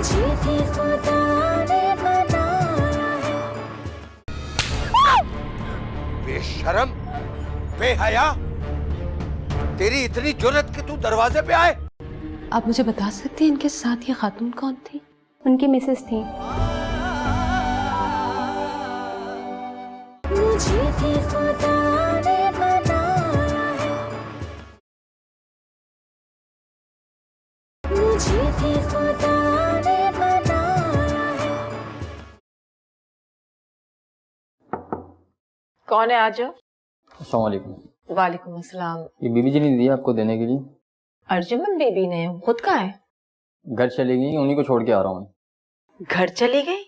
मुझे भी खुदा ने बनाया है। बेशरम, बेहया, तेरी इतनी जुर्रत कि तू दरवाजे पे आए। आप मुझे बता सकते हैं इनके साथ ये खातून कौन थी? उनकी मिसेस थी। मुझे भी खुदा ने बनाया है। मुझे भी खुदा ने बनाया है। कौन है? आ जाओ। अस्सलाम वालेकुम। वालेकुम अस्सलाम। ये बीबी जी ने दिया आपको देने के लिए। अर्जुमन बेबी ने? खुद का है? घर चली गई, उन्हीं को छोड़ के आ रहा हूँ। घर चली गई?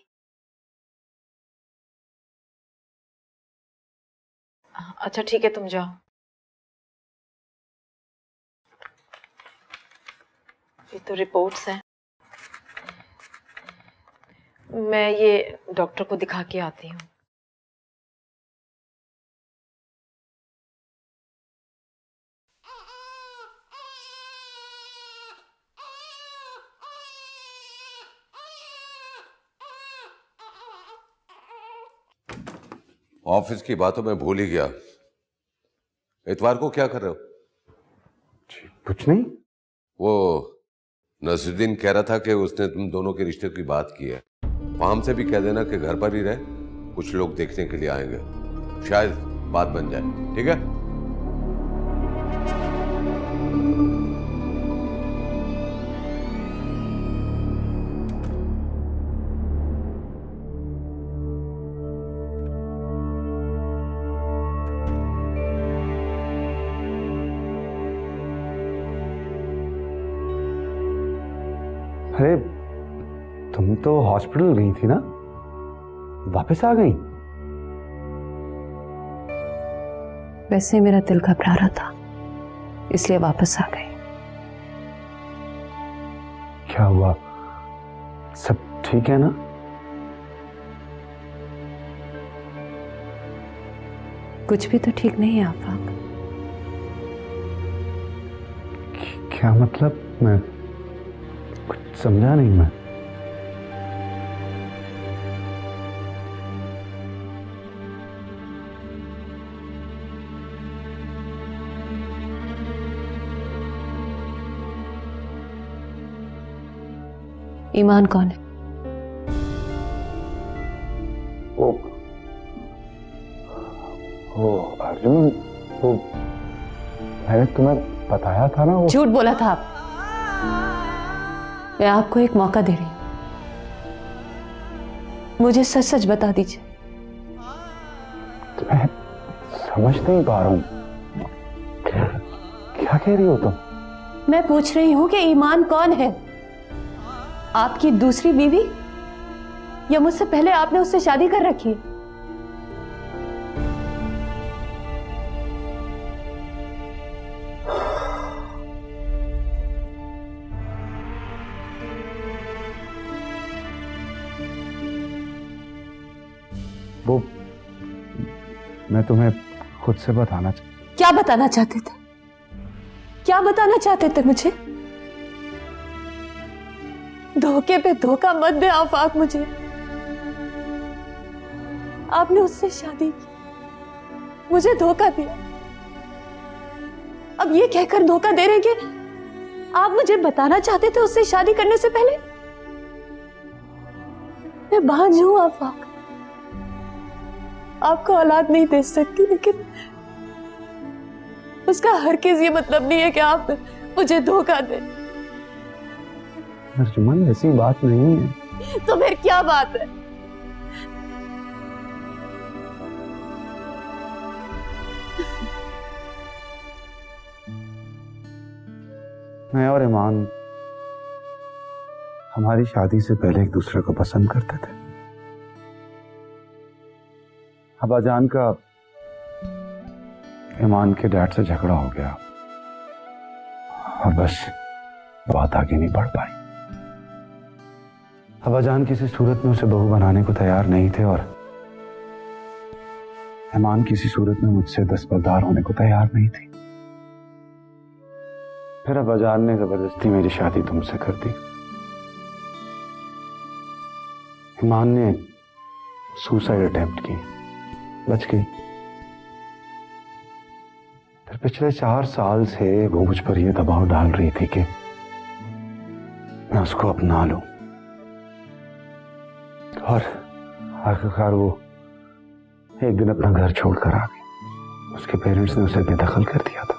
अच्छा ठीक है, तुम जाओ। ये तो रिपोर्ट्स हैं, मैं ये डॉक्टर को दिखा के आती हूँ। ऑफिस की बातों में भूल ही गया। इतवार को क्या कर रहे हो? जी कुछ नहीं। वो नसरुद्दीन कह रहा था कि उसने तुम दोनों के रिश्ते की बात की है। फार्म से भी कह देना कि घर पर ही रहे, कुछ लोग देखने के लिए आएंगे, शायद बात बन जाए। ठीक है? अरे तुम तो हॉस्पिटल गई थी ना, वापस आ गई? वैसे मेरा दिल घबरा रहा था, इसलिए वापस आ गई। क्या हुआ? सब ठीक है ना? कुछ भी तो ठीक नहीं है आफाक। क्या मतलब? मैं कुछ समझा नहीं। मैं ईमान कौन है? वो अर्जुन, वो मैंने तुम्हें बताया था ना। वो झूठ बोला था आप। मैं आपको एक मौका दे रही हूं, मुझे सच सच बता दीजिए। मैं समझ नहीं पा रहा हूं, क्या कह रही हो तुम? मैं पूछ रही हूं कि ईमान कौन है? आपकी दूसरी बीवी या मुझसे पहले आपने उससे शादी कर रखी है? वो मैं तुम्हें खुद से बताना क्या बताना चाहते थे? क्या बताना चाहते थे मुझे? धोखे पे धोखा मत दे आफाक मुझे। आपने उससे शादी की, मुझे धोखा दिया। अब ये कहकर धोखा दे रहे कि आप मुझे बताना चाहते थे उससे शादी करने से पहले मैं बांझ हूं आफाक, आपको औलाद नहीं दे सकती, लेकिन उसका हरगिज़ ये मतलब नहीं है कि आप मुझे धोखा दें। अर्जुमन, ऐसी बात नहीं है। तो फिर क्या बात है? मैं और ईमान हमारी शादी से पहले एक दूसरे को पसंद करते थे। अब्बाजान का ईमान के डैड से झगड़ा हो गया और बस बात आगे नहीं बढ़ पाई। अब्बाजान किसी सूरत में उसे बहू बनाने को तैयार नहीं थे और ईमान किसी सूरत में मुझसे दस्तबरदार होने को तैयार नहीं थी। फिर अब्बाजान ने जबरदस्ती मेरी शादी तुमसे कर दी। ईमान ने सुसाइड अटेम्प्ट की, बच गई। फिर पिछले 4 साल से वो मुझ पर यह दबाव डाल रही थी कि मैं उसको अपना लूं, और आखिरकार वो एक दिन अपना घर छोड़कर आ गई। उसके पेरेंट्स ने उसे बेदखल कर दिया था।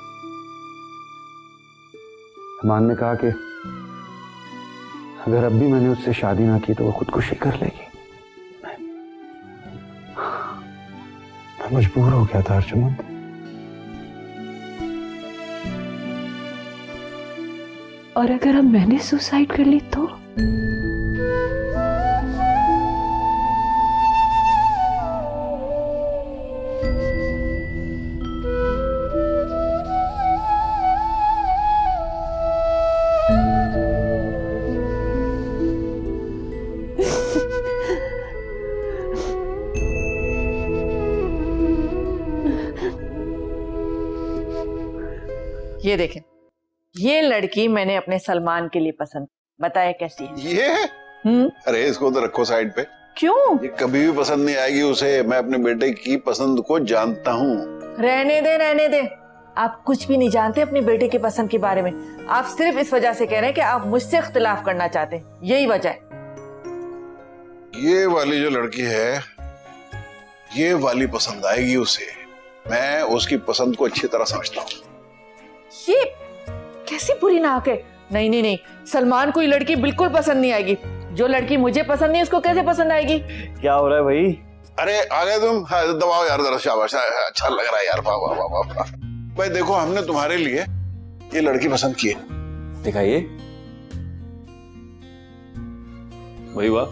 ईमान ने कहा कि अगर अब भी मैंने उससे शादी ना की तो वो खुदकुशी कर लेगी। मैं मजबूर हो गया था अर्जुमंद। और अगर अब मैंने सुसाइड कर ली तो? ये देखें, ये लड़की मैंने अपने सलमान के लिए पसंद, बताया कैसी है? ये अरे इसको तो रखो साइड पे। क्यों? ये कभी भी पसंद नहीं आएगी उसे। मैं अपने बेटे की पसंद को जानता हूँ। रहने दे, रहने दे। आप कुछ भी नहीं जानते अपने बेटे की पसंद के बारे में। आप सिर्फ इस वजह से कह रहे हैं कि आप मुझसे इख्तिलाफ करना चाहते हैं, यही वजह है। ये वाली जो लड़की है, ये वाली पसंद आएगी उसे। मैं उसकी पसंद को अच्छी तरह समझता हूँ। ये कैसी बुरी नाक है? नहीं नहीं नहीं, सलमान को ये लड़की बिल्कुल पसंद नहीं आएगी। जो लड़की मुझे पसंद नहीं उसको कैसे पसंद आएगी? क्या हो रहा है भाई? अरे आ गए तुम? हाँ, दबाओ यार जरा, शाबाश, अच्छा लग रहा है यार। वाह वाह वाह वाह। भाई देखो, हमने तुम्हारे लिए ये लड़की पसंद की है। दिखाइए। वही वाह,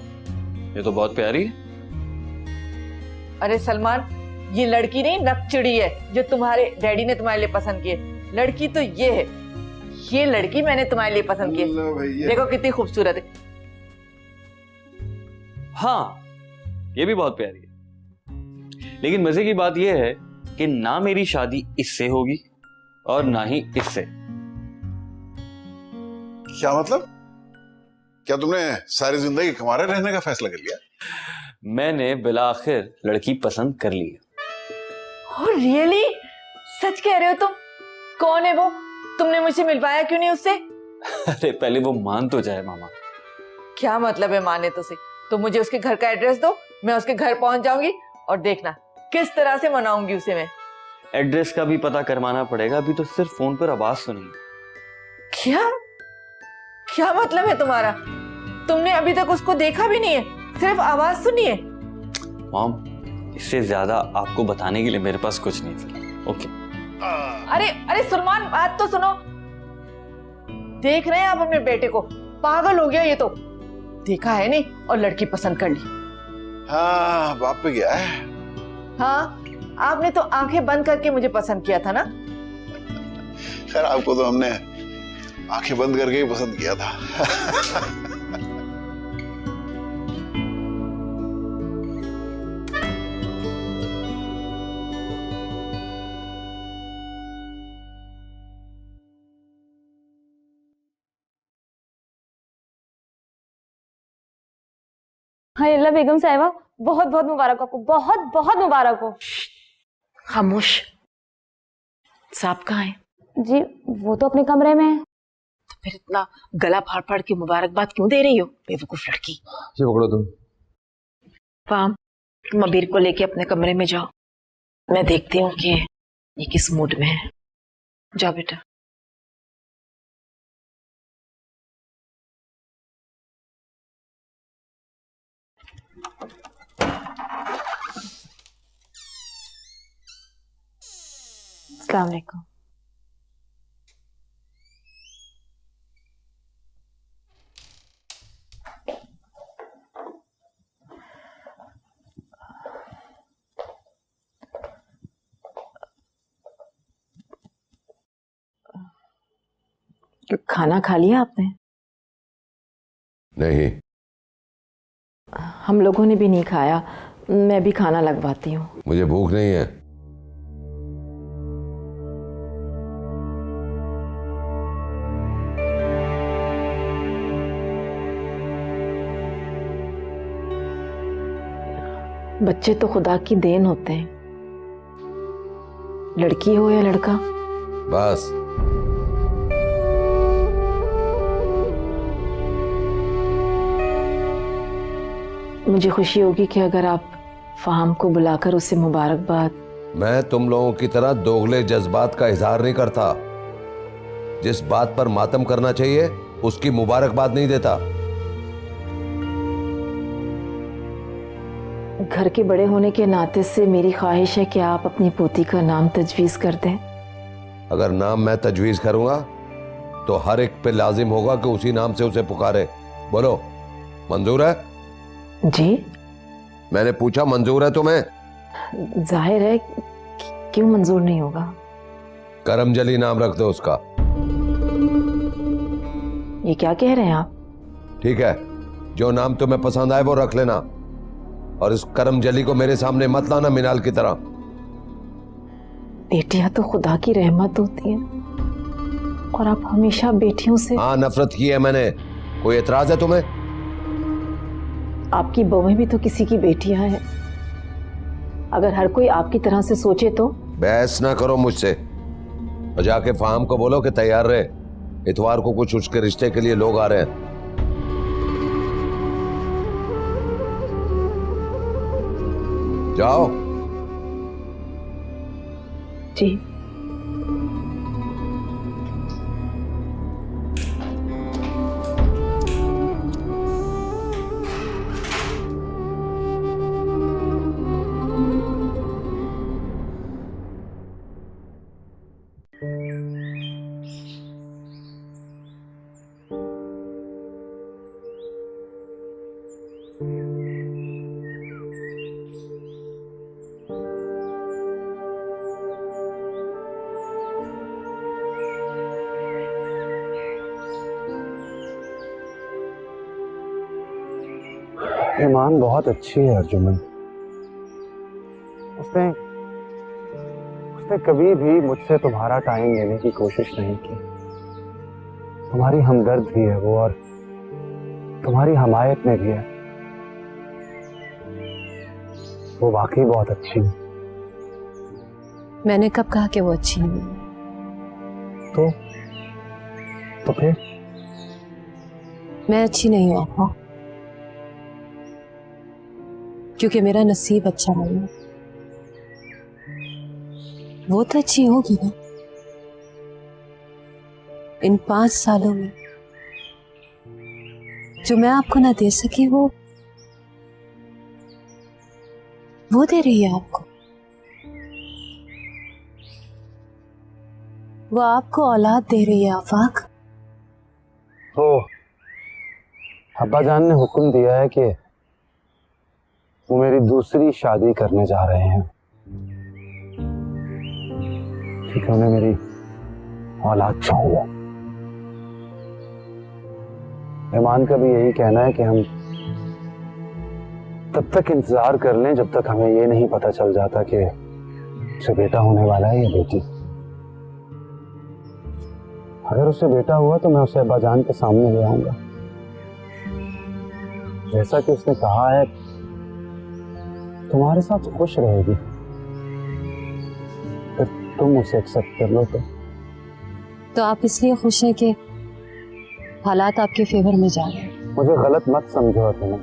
ये तो बहुत प्यारी है। अरे सलमान, ये लड़की नहीं नकचिड़ी है जो तुम्हारे डैडी ने तुम्हारे लिए पसंद की है। लड़की तो ये है, ये लड़की मैंने तुम्हारे लिए पसंद की है। देखो कितनी खूबसूरत है। हाँ, ये भी बहुत प्यारी है, लेकिन मजे की बात यह है कि ना मेरी शादी इससे होगी और ना ही इससे। क्या मतलब? क्या तुमने सारी जिंदगी कुंवारे रहने का फैसला कर लिया? मैंने बिलाखिर लड़की पसंद कर ली है। Oh really? सच कह रहे हो तुम? कौन है वो? तुमने मुझे मिलवाया क्यों नहीं उससे? अरे पहले वो मान तो जाए मामा। क्या मतलब है माने तो से? तुम मुझे उसके घर का एड्रेस दो, मैं उसके घर पहुंच जाऊंगी और देखना किस तरह से मनाऊंगी उसे मैं। एड्रेस का भी पता करवाना पड़ेगा, अभी तो सिर्फ फोन पर आवाज सुनी। क्या क्या मतलब है तुम्हारा? तुमने अभी तक उसको देखा भी नहीं है, सिर्फ आवाज सुनी है? मॉम, इससे ज्यादा आपको बताने के लिए मेरे पास कुछ नहीं था। ओके। अरे अरे सलमान, बात तो सुनो। देख रहे हैं आप अपने बेटे को? पागल हो गया ये तो। देखा है नहीं और लड़की पसंद कर ली। हाँ, बाप पे गया है। हाँ, आपने तो आंखें बंद करके मुझे पसंद किया था ना? खैर, आपको तो हमने आंखें बंद करके ही पसंद किया था। हाँ अल्लाह बेगम साहिबा, बहुत बहुत मुबारक हो आपको, बहुत बहुत मुबारक हो। खामोश। साहब कहाँ है? जी वो तो अपने कमरे में है। तो फिर इतना गला फाड़ फाड़ के मुबारकबाद क्यों दे रही हो, बेवकूफ लड़की? ये पकड़ो तुम। फाम, तुम अबीर को लेके अपने कमरे में जाओ, मैं देखती हूँ कि ये किस मूड में है। जाओ बेटा। अस्सलाम वालेकुम। खाना खा लिया आपने? नहीं। हम लोगों ने भी नहीं खाया, मैं भी खाना लगवाती हूँ। मुझे भूख नहीं है। बच्चे तो खुदा की देन होते हैं, लड़की हो या लड़का। बस मुझे खुशी होगी कि अगर आप फहाम को बुलाकर उसे मुबारकबाद। मैं तुम लोगों की तरह दोगले जज्बात का इजहार नहीं करता। जिस बात पर मातम करना चाहिए उसकी मुबारकबाद नहीं देता। घर के बड़े होने के नाते से मेरी ख्वाहिश है कि आप अपनी पोती का नाम तजवीज़ कर दें। अगर नाम मैं तजवीज़ करूंगा तो हर एक पे लाजिम होगा कि उसी नाम से उसे पुकारे। बोलो, मंजूर है? जी। मैंने पूछा, मंजूर है तुम्हें? जाहिर है, क्यों मंजूर नहीं होगा। करमजली नाम रख दो उसका। ये क्या कह रहे हैं आप? ठीक है, जो नाम तुम्हें पसंद आए वो रख लेना, और इस करमजली को मेरे सामने मत लाना मिनाल की तरह। बेटियां तो खुदा की रहमत होती हैं, और आप हमेशा बेटियों से। हाँ, नफरत की है मैंने। कोई एतराज है तुम्हें? आपकी बहुएं भी तो किसी की बेटियां हैं। अगर हर कोई आपकी तरह से सोचे तो। बहस ना करो मुझसे, और जाके फाहम को बोलो कि तैयार रहे। इतवार को कुछ उसके रिश्ते के लिए लोग आ रहे हैं। जाओ। जी। ईमान बहुत अच्छी है अर्जुमन। उसने कभी भी मुझसे तुम्हारा टाइम लेने की कोशिश नहीं की। तुम्हारी हमदर्द भी है वो, और तुम्हारी हमायत में भी है। वो वाकई बहुत अच्छी है। मैंने कब कहा कि वो अच्छी नहीं है? तो फिर मैं अच्छी नहीं हूँ आपा, क्योंकि मेरा नसीब अच्छा नहीं है। वो तो अच्छी होगी ना। इन 5 सालों में जो मैं आपको ना दे सकी वो दे रही है आपको। वो आपको औलाद दे रही है आफाक। तो अब्बा जान ने हुक्म दिया है कि वो मेरी दूसरी शादी करने जा रहे हैं, क्योंकि उन्हें मेरी औलाद चाहिए। ईमान का भी यही कहना है कि हम तब तक इंतजार कर लें जब तक हमें ये नहीं पता चल जाता कि उसे बेटा होने वाला है या बेटी। अगर उसे बेटा हुआ तो मैं उसे अब्बा जान के सामने ले आऊंगा। जैसा कि उसने कहा है, तुम्हारे साथ खुश रहेगी। फिर तुम उसे एक्सेप्ट कर लो तो आप इसलिए खुश हैं कि हालात आपके फेवर में जा रहे हैं। मुझे गलत मत समझो अर्जुन,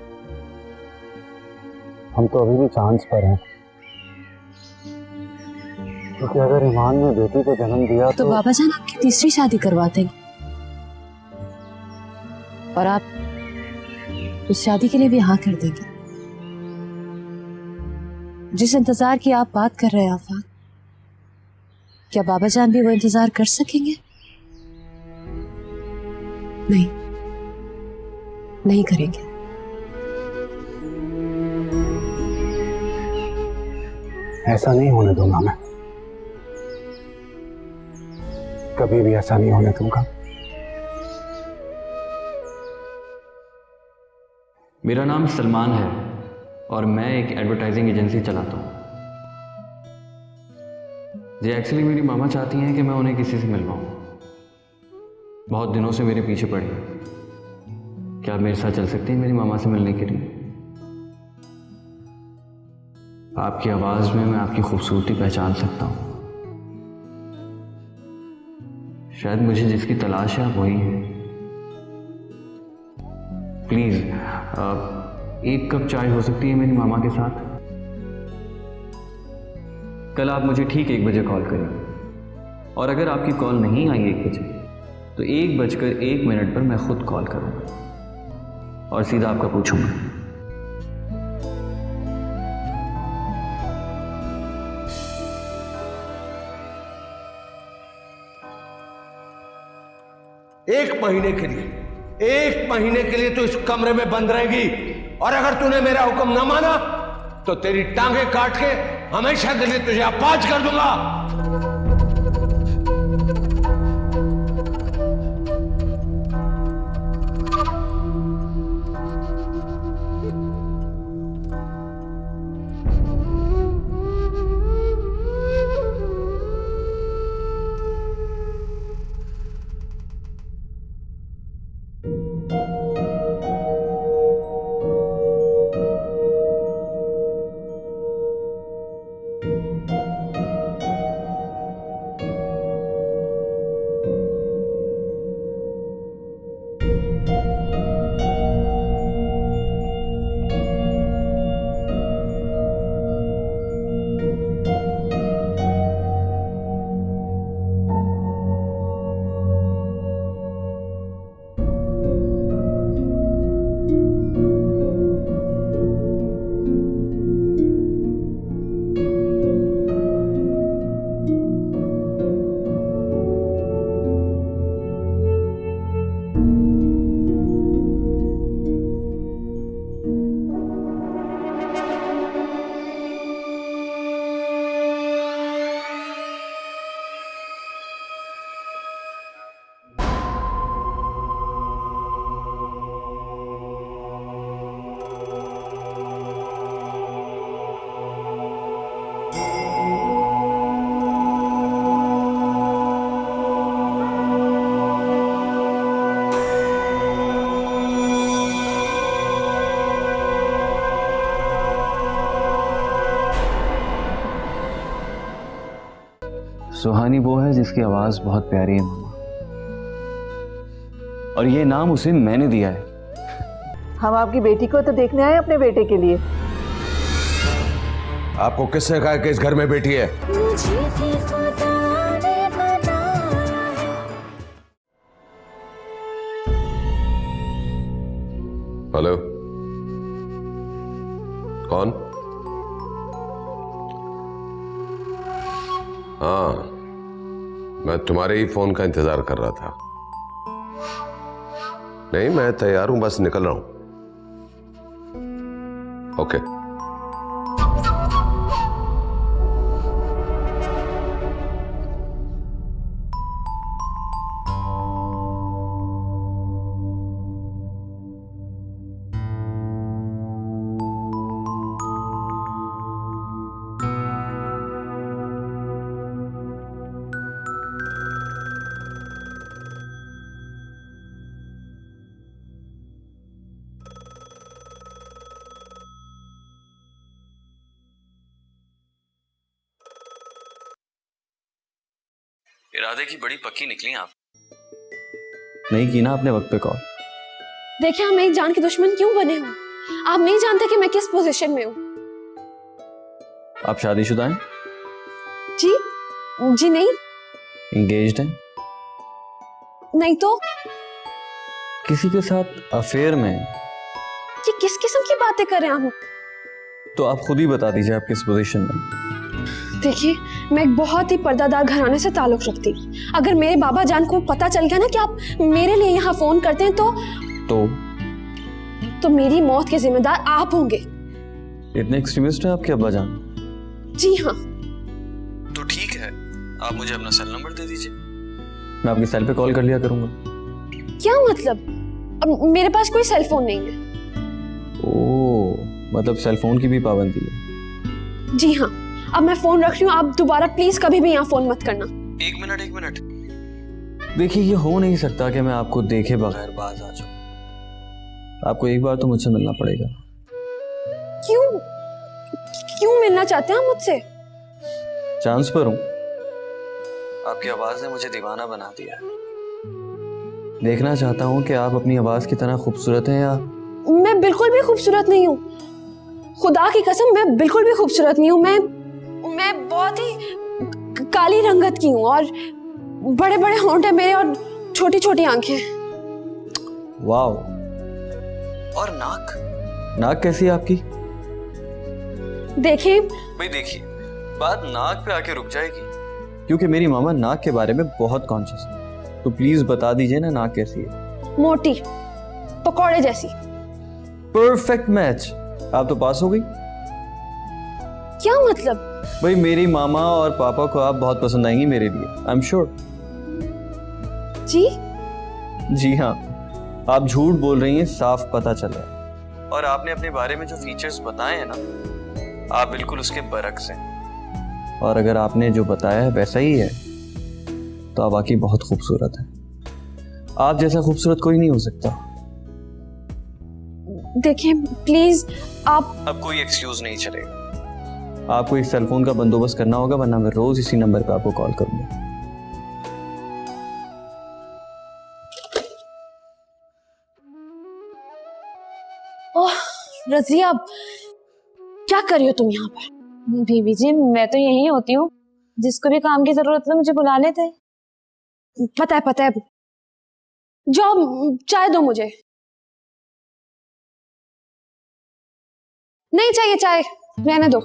हम तो अभी भी चांस पर हैं। क्योंकि अगर ईमान ने बेटी को जन्म दिया तो बाबा जान आपकी तीसरी शादी करवा देंगे, और आप उस शादी के लिए भी हाँ कर देंगे। जिस इंतजार की आप बात कर रहे हैं आफाक, क्या बाबा जान भी वो इंतजार कर सकेंगे? नहीं करेंगे। ऐसा नहीं होने दूंगा मैं, कभी भी ऐसा नहीं होने दूंगा। मेरा नाम सलमान है और मैं एक एडवर्टाइजिंग एजेंसी चलाता हूँ। जी एक्चुअली मेरी मामा चाहती हैं कि मैं उन्हें किसी से मिलवाऊँ। बहुत दिनों से मेरे पीछे पड़े हैं। क्या आप मेरे साथ चल सकती हैं मेरी मामा से मिलने के लिए? आपकी आवाज में मैं आपकी खूबसूरती पहचान सकता हूँ। शायद मुझे जिसकी तलाश है आप वही हैं। प्लीज एक कप चाय हो सकती है मेरी मामा के साथ? कल आप मुझे ठीक 1 बजे कॉल करें, और अगर आपकी कॉल नहीं आई 1 बजे तो 1:01 पर मैं खुद कॉल करूंगा और सीधा आपका पूछूंगा। एक महीने के लिए तो इस कमरे में बंद रहेगी, और अगर तूने मेरा हुक्म न माना तो तेरी टांगे काट के हमेशा के लिए तुझे अपाज कर दूंगा। सुहानी वो है जिसकी आवाज बहुत प्यारी है मामा, और ये नाम उसे मैंने दिया है। हम आपकी बेटी को तो देखने आए अपने बेटे के लिए। आपको किसने कहा कि इस घर में बेटी है? मुझे भी खुदा ने बनाया है। हेलो, कौन? हाँ, मैं तुम्हारे ही फोन का इंतजार कर रहा था। नहीं, मैं तैयार हूं, बस निकल रहा हूं। ओके। इरादे की बड़ी पक्की निकली आप। नहीं की ना आपने वक्त पे कॉल। देखिए, हम एक जान के दुश्मन क्यों बने हो? आप नहीं जानते कि मैं किस पोजीशन में हूँ। आप शादीशुदा हैं? जी जी नहीं। एंगेज्ड हैं? नहीं तो किसी के साथ अफेयर में? ये किस किस्म की बातें कर रहे हैं आप? तो आप खुद ही बता दीजिए आप किस पोजीशन में। देखिए, मैं एक बहुत ही पर्दादार घराने से ताल्लुक रखती हूँ। अगर मेरे बाबा जान को पता चल गया ना कि आप मेरे लिए यहाँ फोन करते हैं तो मेरी मौत के जिम्मेदार आप होंगे। इतने एक्सट्रीमिस्ट हैं आपके अब्बा जान? जी हाँ। तो ठीक है, आप मुझे अपना सेल नंबर दे दीजिए, मैं आपके सेल पे कॉल कर लिया करूंगा। क्या मतलब? अब मेरे पास कोई सेल फोन नहीं है। ओह, मतलब सेल फोन की भी पाबंदी है? जी हाँ। अब मैं फोन रख रही हूँ, आप दोबारा प्लीज कभी भी यहाँ फोन मत करना। एक मिनट। देखिए, ये हो नहीं सकता कि मैं आपको देखे बगैर बाज आ जाऊं। आपको एक बार तो मुझसे मिलना पड़ेगा। क्यों? क्यों मिलना चाहते हैं आप मुझसे? चांस पर हूं। आपकी आवाज ने मुझे दीवाना बना दिया है। देखना चाहता हूं कि आप अपनी आवाज की तरह खूबसूरत हैं या मैं बिल्कुल भी खूबसूरत नहीं हूँ। खुदा की कसम, मैं बिल्कुल भी खूबसूरत नहीं हूँ। मैं बहुत ही काली रंगत की हूँ और बड़े बड़े होंठ हैं मेरे और छोटी छोटी आंखें। वाओ। और नाक? नाक कैसी है आपकी? देखिए भाई देखिए, बात नाक पे आके रुक जाएगी क्योंकि मेरी मामा नाक के बारे में बहुत कॉन्शियस है। तो प्लीज बता दीजिए ना, नाक कैसी है? मोटी, पकौड़े जैसी। Perfect match. आप तो पास हो गई। क्या मतलब? भाई मेरी मामा और पापा को आप बहुत पसंद आएंगी मेरे लिए, आई एम श्योर। जी? जी हाँ, आप झूठ बोल रही हैं, साफ पता चल रहा है। और आपने अपने बारे में जो फीचर्स बताए हैं ना, आप बिल्कुल उसके बरक्स हैं। और अगर आपने जो बताया है वैसा ही है तो आप वाकई बहुत खूबसूरत हैं। आप जैसा खूबसूरत कोई नहीं हो सकता। देखिए प्लीज, आप अब कोई एक्सक्यूज नहीं चलेगा। आपको एक सेलफोन का बंदोबस्त करना होगा, वरना मैं रोज इसी नंबर पे आपको कॉल करूंगा। ओह रजिया, क्या कर रही हो तुम यहाँ पर? बीबी जी, मैं तो यही होती हूँ, जिसको भी काम की जरूरत है मुझे बुला लेते हैं। पता है। जाओ चाय दो मुझे। नहीं चाहिए चाय, रहने दो।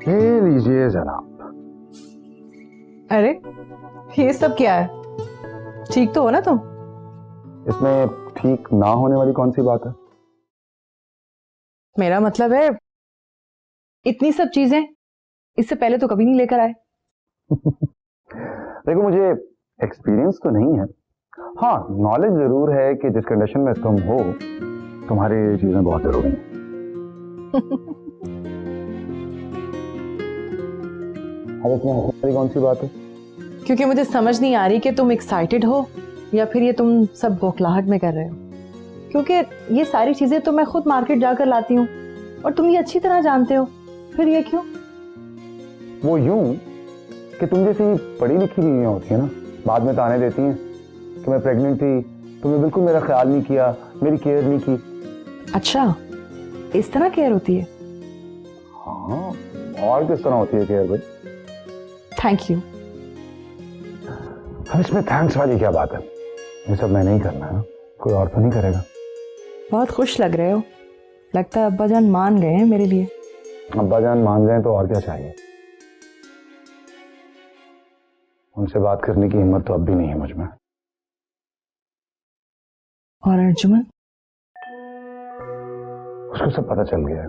ले लीजिए जनाब। अरे ये सब क्या है? ठीक तो हो ना तुम? इसमें ठीक ना होने वाली कौन सी बात है? मेरा मतलब है, इतनी सब चीजें इससे पहले तो कभी नहीं लेकर आए। देखो, मुझे एक्सपीरियंस तो नहीं है, हाँ नॉलेज जरूर है कि जिस कंडीशन में तुम हो, तुम्हारी चीजें बहुत जरूरी हैं। अब इसमें हंसने वाली कौन सी बात है? क्योंकि मुझे समझ नहीं आ रही कि तुम एक्साइटेड हो या फिर ये तुम सब बौखलाहट में कर रहे हो। क्योंकि ये सारी चीजें तो मैं खुद मार्केट जाकर लाती हूँ और तुम ये अच्छी तरह जानते हो, फिर ये क्यों? वो यूं कि तुम जैसी पढ़ी लिखी बीवियां होती है ना, बाद में ताने देती हैं कि मैं प्रेग्नेंट थी, तुमने बिल्कुल मेरा ख्याल नहीं किया, मेरी केयर नहीं की। अच्छा, इस तरह केयर होती है? हाँ, और किस तरह होती है केयर भाई? Thank you. अब इसमें थैंक्स वाली क्या बात है? ये सब मैंने ही करना है, कोई और तो नहीं करेगा। बहुत खुश लग रहे हो, लगता है अब्बा जान मान गए हैं मेरे लिए। अब्बा जान मान गए तो और क्या चाहिए? उनसे बात करने की हिम्मत तो अब भी नहीं है मुझ में। और अर्जुमन? उसको सब पता चल गया है।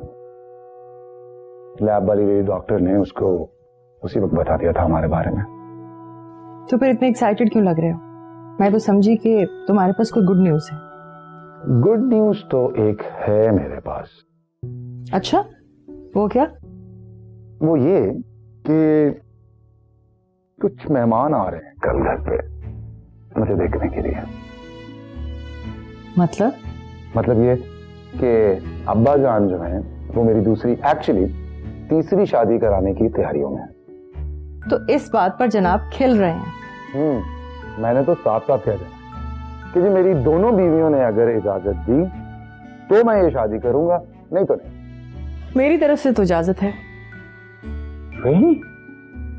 लैब वाली मेरी डॉक्टर ने उसको उसी वक्त बता दिया था हमारे बारे में। तो फिर इतने एक्साइटेड क्यों लग रहे हो? मैं तो समझी कि तुम्हारे पास कोई गुड न्यूज है। गुड न्यूज तो एक है मेरे पास। अच्छा, वो क्या? वो ये कि कुछ मेहमान आ रहे हैं कल घर पे मुझे देखने के लिए। मतलब ये कि अब्बा जान जो है वो मेरी एक्चुअली तीसरी शादी कराने की तैयारियों में है। तो इस बात पर जनाब खिल रहे हैं? मैंने तो साफ साफ कह दिया कि जी मेरी दोनों बीवियों ने अगर इजाजत दी तो मैं ये शादी करूंगा, नहीं तो नहीं। मेरी तरफ से तो इजाजत है। नहीं?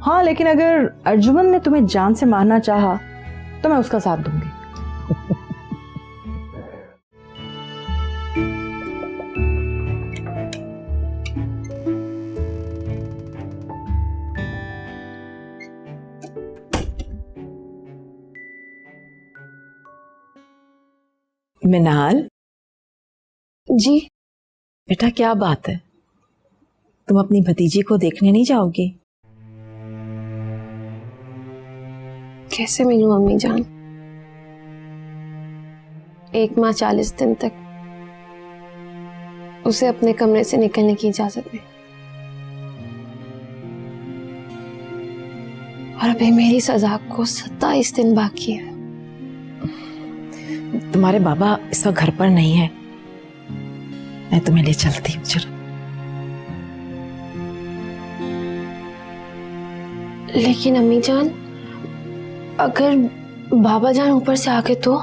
हाँ, लेकिन अगर अर्जुमन ने तुम्हें जान से मारना चाहा तो मैं उसका साथ दूंगी। मिनाल जी? बेटा, क्या बात है? तुम अपनी भतीजी को देखने नहीं जाओगी? कैसे मिलूं अम्मी जान? 1 माह 40 दिन तक उसे अपने कमरे से निकलने की इजाजत नहीं। और अभी मेरी सजा को 27 दिन बाकी है। तुम्हारे बाबा इस वक्त घर पर नहीं है, मैं तुम्हें ले चलती हूँ। चलो। लेकिन अम्मी जान, अगर बाबा जान ऊपर से आके तो?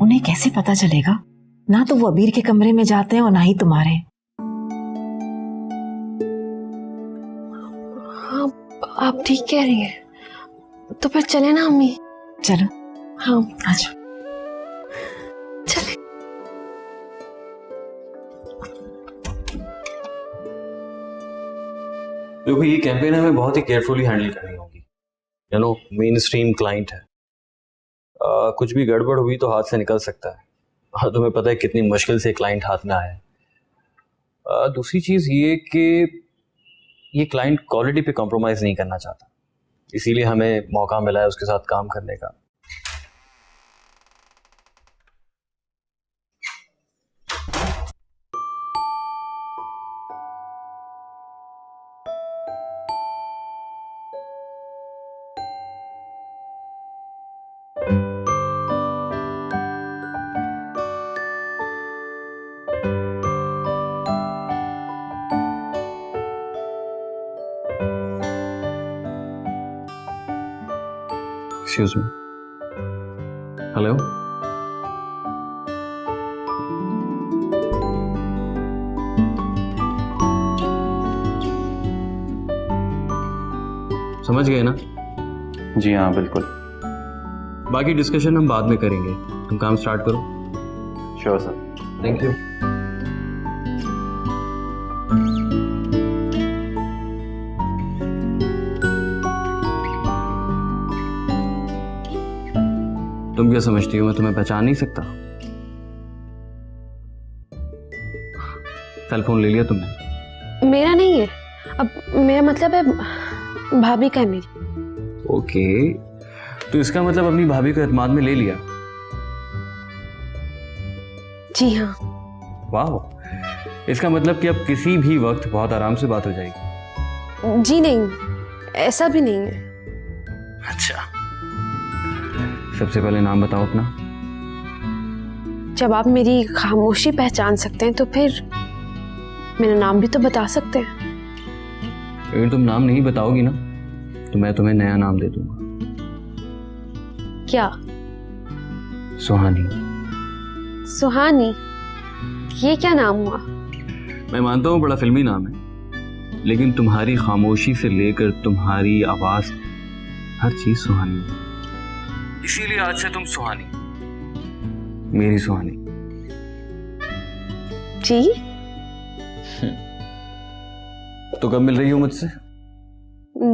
उन्हें कैसे पता चलेगा? ना तो वो अबीर के कमरे में जाते हैं और ना ही तुम्हारे। हाँ, आप ठीक कह रही हैं। तो फिर चले ना अम्मी। चलो। हाँ, आ जाओ। चले। देखो, ये कैंपेन हमें बहुत ही केयरफुली हैंडल करनी होगी। You know, main stream client है। कुछ भी गड़बड़ हुई तो हाथ से निकल सकता है, और तुम्हें पता है कितनी मुश्किल से क्लाइंट हाथ में आया है। दूसरी चीज़ ये कि ये क्लाइंट क्वालिटी पे कॉम्प्रोमाइज़ नहीं करना चाहता, इसीलिए हमें मौका मिला है उसके साथ काम करने का। Excuse me. Hello? समझ गए ना? जी हाँ, बिल्कुल। बाकी डिस्कशन हम बाद में करेंगे, तुम काम स्टार्ट करो। Sure sir. Thank you. तुम क्या समझती हो मैं तुम्हें पहचान नहीं सकता? सेल फोन ले लिया तुमने? मेरा नहीं है, अब मेरा मतलब है भाभी का है मेरी। ओके, तो इसका मतलब अपनी भाभी को एतमाद में ले लिया? जी हाँ। वाह, इसका मतलब कि अब किसी भी वक्त बहुत आराम से बात हो जाएगी। जी नहीं, ऐसा भी नहीं है। अच्छा, सबसे पहले नाम बताओ अपना। जब आप मेरी खामोशी पहचान सकते हैं तो फिर मेरा नाम भी तो बता सकते हैं। अगर तुम नाम नहीं बताओगी ना तो मैं तुम्हें नया नाम दे दूंगा। क्या? सुहानी। सुहानी? ये क्या नाम हुआ? मैं मानता हूँ बड़ा फिल्मी नाम है, लेकिन तुम्हारी खामोशी से लेकर तुम्हारी आवाज, हर चीज सुहानी है। इसीलिए आज से तुम सुहानी, मेरी सुहानी। जी? तो कब मिल रही हो मुझसे?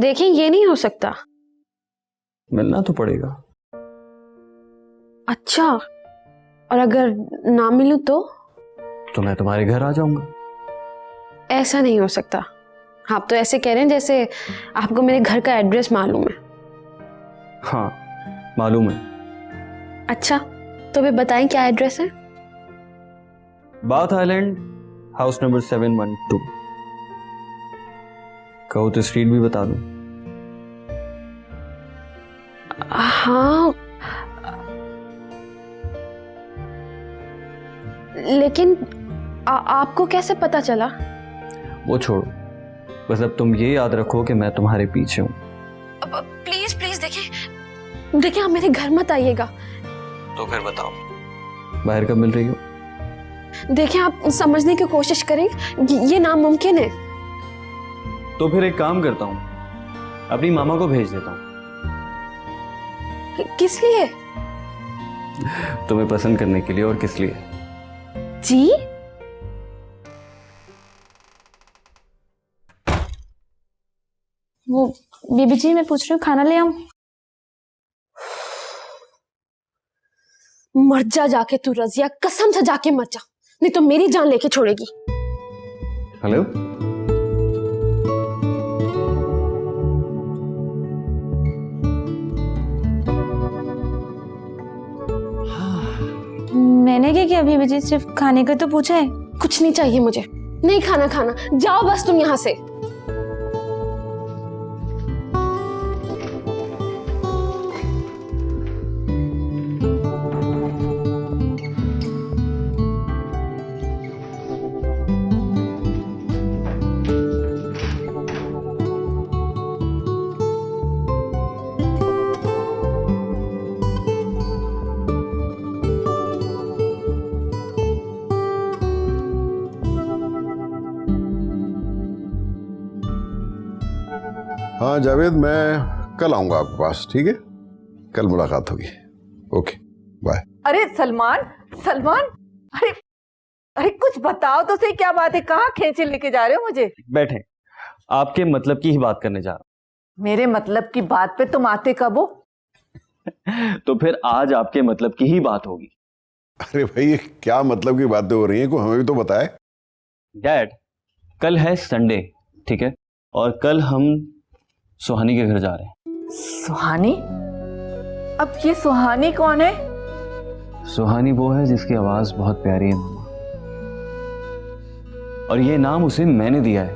देखिए, ये नहीं हो सकता। मिलना तो पड़ेगा। अच्छा, और अगर ना मिलूं तो मैं तुम्हारे घर आ जाऊंगा। ऐसा नहीं हो सकता। आप तो ऐसे कह रहे हैं जैसे आपको मेरे घर का एड्रेस मालूम है। हाँ, मालूम है। अच्छा, तो वे बताएं क्या एड्रेस है? Bath island, house number 712। कहो तो स्ट्रीट भी बता दूं? हाँ, लेकिन आपको कैसे पता चला? वो छोड़ो, बस अब तुम ये याद रखो कि मैं तुम्हारे पीछे हूं। प्लीज प्लीज देखिए, आप मेरे घर मत आइएगा। तो फिर बताओ, बाहर कब मिल रही हो? देखिए, आप समझने की कोशिश करें, ये नामुमकिन है। तो फिर एक काम करता हूं, अपनी मामा को भेज देता हूं। किस लिए? तुम्हें पसंद करने के लिए। और किस लिए? जी? वो बीबी जी, मैं पूछ रही हूँ खाना ले आऊं? मर जा जाके तू रजिया, कसम से जाके मर जा, नहीं तो मेरी जान लेके छोड़ेगी। हेलो? मैंने क्या किया बीबी जी, सिर्फ खाने का तो पूछा है। कुछ नहीं चाहिए मुझे, नहीं खाना, जाओ बस तुम यहाँ से। हाँ जावेद, मैं कल आऊंगा आपके पास, ठीक है? कल मुलाकात होगी। Okay bye. अरे सलमान, सलमान, अरे अरे कुछ बताओ तो सही, क्या बात है? कहाँ खींचे लेके जा रहे हो मुझे? बैठे, आपके मतलब की ही बात करने जा रहा मेरे मतलब की बात पे तुम आते कब हो? हूं। तो फिर आज आपके मतलब की ही बात होगी। अरे भाई, ये क्या मतलब की बातें हो रही हैं, कोई हमें भी तो बताए। डैड, कल है संडे, ठीक है? और कल हम सुहानी के घर जा रहे हैं। सुहानी? अब ये सुहानी कौन है? सुहानी वो है जिसकी आवाज बहुत प्यारी है मामा, और ये नाम उसे मैंने दिया है।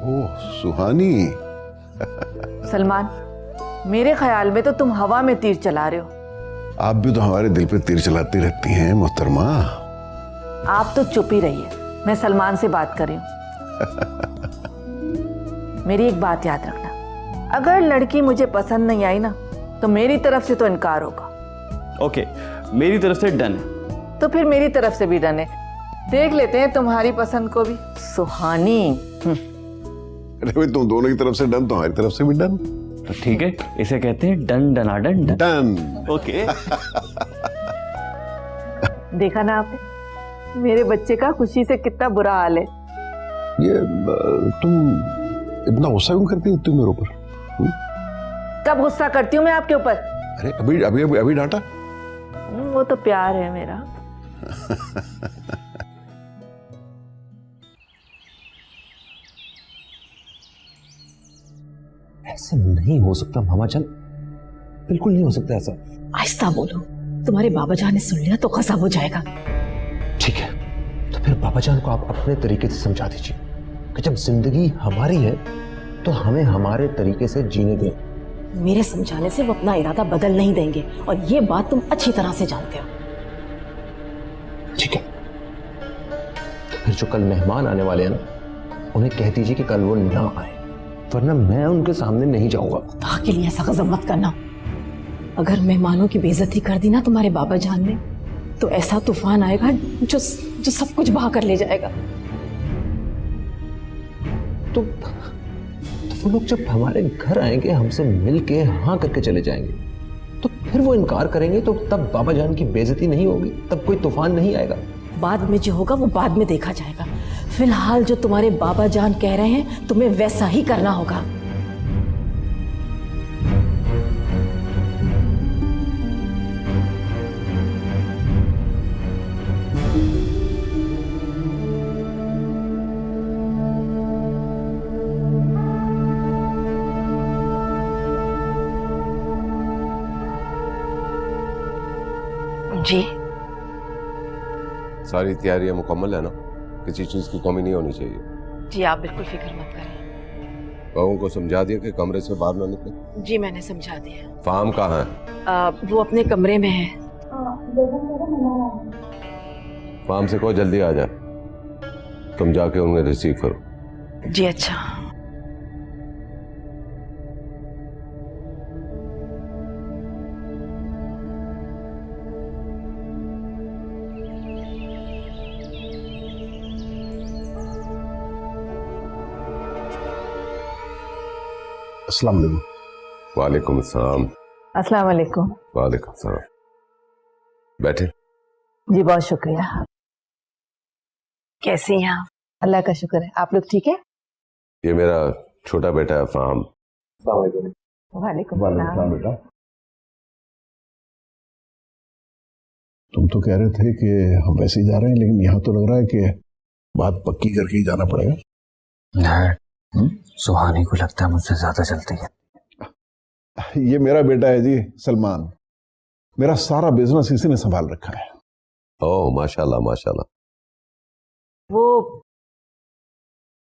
ओह सुहानी। सलमान, मेरे ख्याल में तो तुम हवा में तीर चला रहे हो। आप भी तो हमारे दिल पे तीर चलाती रहती हैं मोहतरमा। आप तो चुप ही रहिए, मैं सलमान से बात कर रही हूँ। मेरी एक बात याद रखना, अगर लड़की मुझे पसंद नहीं आई ना, तो मेरी तरफ से तो इनकार होगा। ओके, मेरी तरफ से डन है। तो फिर मेरी तरफ से भी डन है। देख लेते हैं तुम्हारी पसंद को भी। सुहानी। अरे भाई, तुम दोनों की तरफ से डन तो हमारी तरफ से भी डन। तो ठीक है, इसे कहते हैं डन डनाडन डन। डन। ओके। देखा ना आपने, मेरे बच्चे का खुशी से कितना बुरा हाल है। ये तुम इतना गुस्सा क्यों करती हो मेरे ऊपर? कब गुस्सा करती हूँ मैं आपके ऊपर? अरे अभी अभी अभी, अभी डांटा। वो तो प्यार है मेरा। ऐसा नहीं हो सकता मामा जान, बिल्कुल नहीं हो सकता ऐसा। आहिस्ता बोलो, तुम्हारे बाबा जान ने सुन लिया तो गजब हो जाएगा। ठीक है, तो फिर बाबा जान को आप अपने तरीके से समझा दीजिए कि जब जिंदगी हमारी है तो हमें हमारे तरीके से जीने दें। मेरे समझाने से वो अपना इरादा बदल नहीं देंगे, और ये बात तुम अच्छी तरह से जानते हो। ठीक है, तो फिर जो कल मेहमान आने वाले हैं ना, उन्हें कह दीजिए कि कल वो ना आए, वरना मैं उनके सामने नहीं जाऊंगा। खुदा के लिए ऐसा गजब मत करना। अगर मेहमानों की बेइज्जती कर दी ना तुम्हारे बाबा जान ने, तो ऐसा तूफान आएगा जो सब कुछ बहा कर ले जाएगा। तो वो लोग जब हमारे घर आएंगे, हमसे मिल के हाँ करके चले जाएंगे, तो फिर वो इनकार करेंगे, तो तब बाबा जान की बेइज्जती नहीं होगी, तब कोई तूफान नहीं आएगा। बाद में जो होगा वो बाद में देखा जाएगा। फिलहाल जो तुम्हारे बाबा जान कह रहे हैं, तुम्हें वैसा ही करना होगा। जी सारी तैयारियां मुकम्मल है ना? किसी चीज की कमी नहीं होनी चाहिए। जी, आप बिल्कुल फिक्र मत करें। बहू को समझा दिया कि कमरे से बाहर ना निकले? जी मैंने समझा दिया। फाहम कहाँ है? वो अपने कमरे में है। फाहम से कहो जल्दी आ जाए, तुम जाके उन्हें रिसीव करो। जी अच्छा। अस्सलाम वालेकुम। वालेकुम अस्सलाम। अस्सलाम वालेकुम। वालेकुम अस्सलाम। बैठे। जी बहुत शुक्रिया। कैसे हैं आप? अल्लाह का शुक्र है। आप लोग ठीक है? ये मेरा छोटा बेटा है फाहम। वालेकुम सलाम। बेटा, तुम तो कह रहे थे कि हम वैसे ही जा रहे हैं, लेकिन यहाँ तो लग रहा है कि बात पक्की करके ही जाना पड़ेगा। सुहानी को लगता है मुझसे ज्यादा चलती है। ये मेरा बेटा है जी, सलमान। मेरा सारा बिजनेस इसी ने संभाल रखा है। ओह माशाल्लाह माशाल्लाह। वो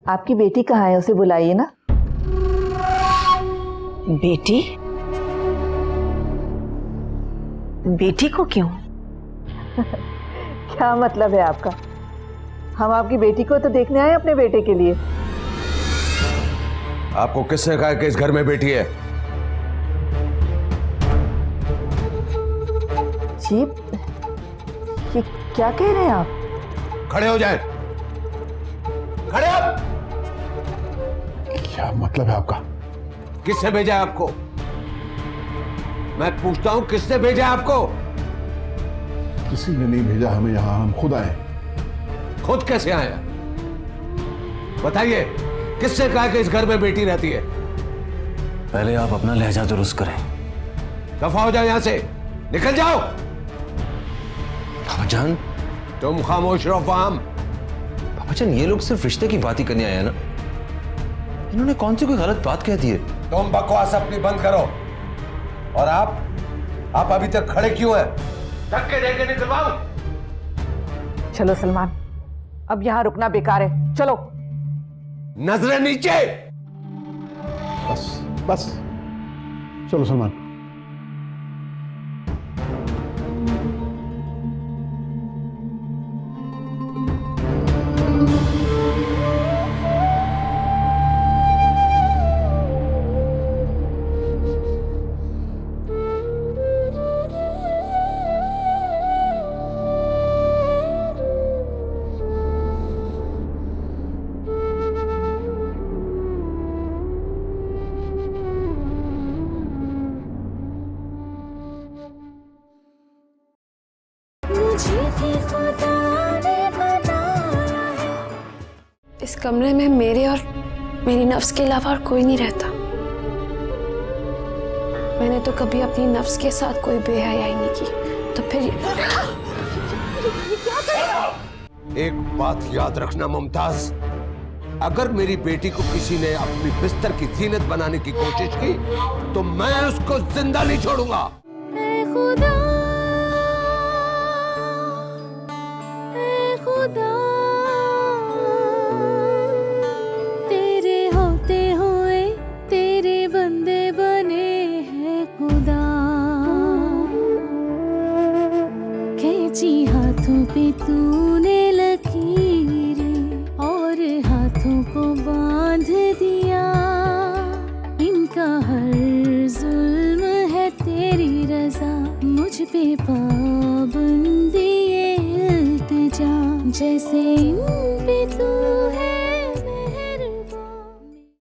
आपकी बेटी कहाँ है? उसे बुलाइए ना। बेटी? बेटी को क्यों? क्या मतलब है आपका? हम आपकी बेटी को तो देखने आए अपने बेटे के लिए। आपको किसने कहा कि इस घर में बेटी है? जी, ये क्या कह रहे हैं आप? खड़े हो जाएं। खड़े हो। क्या मतलब है आपका? किसने भेजा है आपको? मैं पूछता हूं किसने भेजा है आपको? किसी ने नहीं भेजा हमें यहाँ, हम खुद आए। खुद कैसे आया? बताइए, किसने कहा कि इस घर में बेटी रहती है? पहले आप अपना लहजा दुरुस्त करें। दफा हो जाओ यहां से, निकल जाओ। बाबा जान, तुम खामोश रहो फाहम। बाबा जान, ये लोग सिर्फ रिश्ते की बात ही करने आए हैं ना। इन्होंने कौन सी कोई गलत बात कह दी है? तुम बकवास अपनी बंद करो। और आप अभी तक खड़े क्यों हैं? धक्के देके निकलवाओ। चलो सलमान, अब यहाँ रुकना बेकार है, चलो। नजरें नीचे। बस बस, चलो सलमान। मुझे भी खुदा ने बनाया है। इस कमरे में मेरे और मेरी नफ्स के अलावा और कोई नहीं रहता। मैंने तो कभी अपनी नफ्स के साथ कोई बेहयाई नहीं की, तो फिर एक बात याद रखना मुमताज, अगर मेरी बेटी को किसी ने अपनी बिस्तर की जीनत बनाने की कोशिश की तो मैं उसको जिंदा नहीं छोड़ूंगा। ऐ खुदा, ऐ खुदा, तेरे होते हुए तेरे बंदे बने हैं खुदा। खींची हाथों पे तूने लकीरें और हाथों को बांध दिया। इनका हर जुल्म है तेरी रजा, मुझ पे पाबंदी ये इल्तिजा। जैसे इन पे